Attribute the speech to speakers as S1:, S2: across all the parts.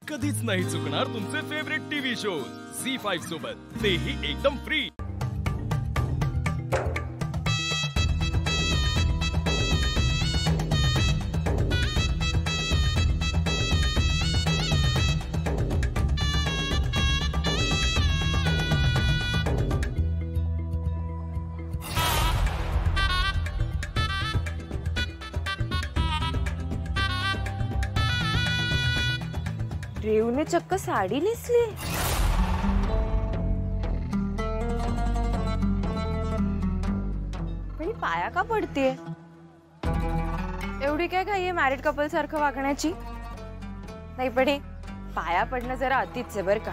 S1: कधीच नाही चुकणार तुमचे फेवरेट टीव्ही शोज झी5 सोबत, तेही एकदम फ्री।
S2: रेवने चक्क साडी नेसली। पण ही पाया का पडते? एवढी काय घाई आहे मॅरिड कपल सारखं वागण्याची? नाही पण हे पाया पडणं जरा अतिच आहे बर का।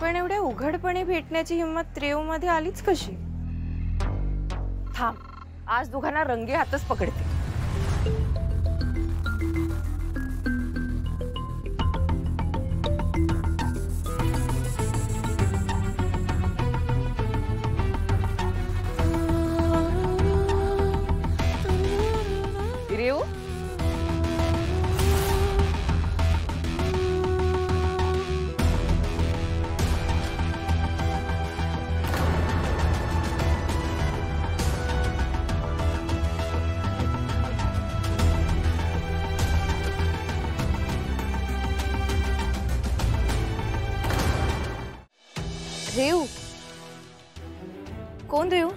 S2: पण एवढ्या उघडपणे भेटण्याची हिंमत रेव मध्ये आलीच कशी? थांब, आज दोघांना रंगे हातच पकडते। रेव, रेव, कोण रेव?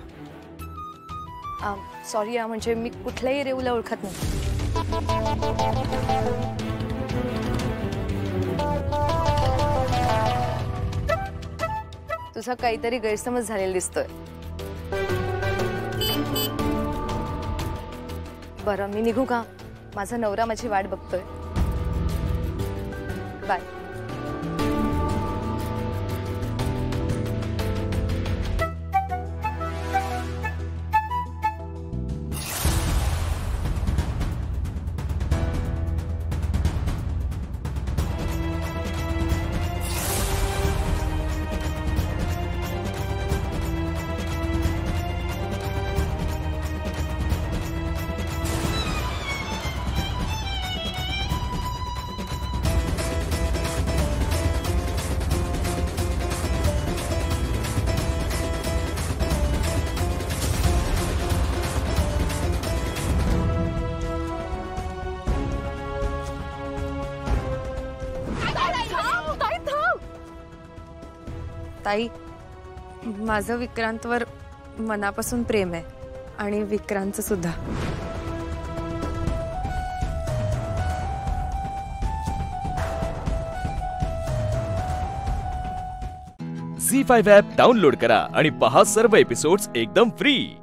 S2: सॉरी म्हणजे मी कुठल्याही रेवला ओळखत नाही। तुझा काहीतरी गैरसमज झालेला दिसतोय। बरं मी निघू का? माझा नवरा माझी वाट बघतोय। बाय। ताई, माझं विक्रांतवर मनापासून प्रेम आहे आणि विक्रांतचं सुद्धा।
S1: झी5 ॲप डाउनलोड करा आणि पहा सर्व एपिसोड्स एकदम फ्री।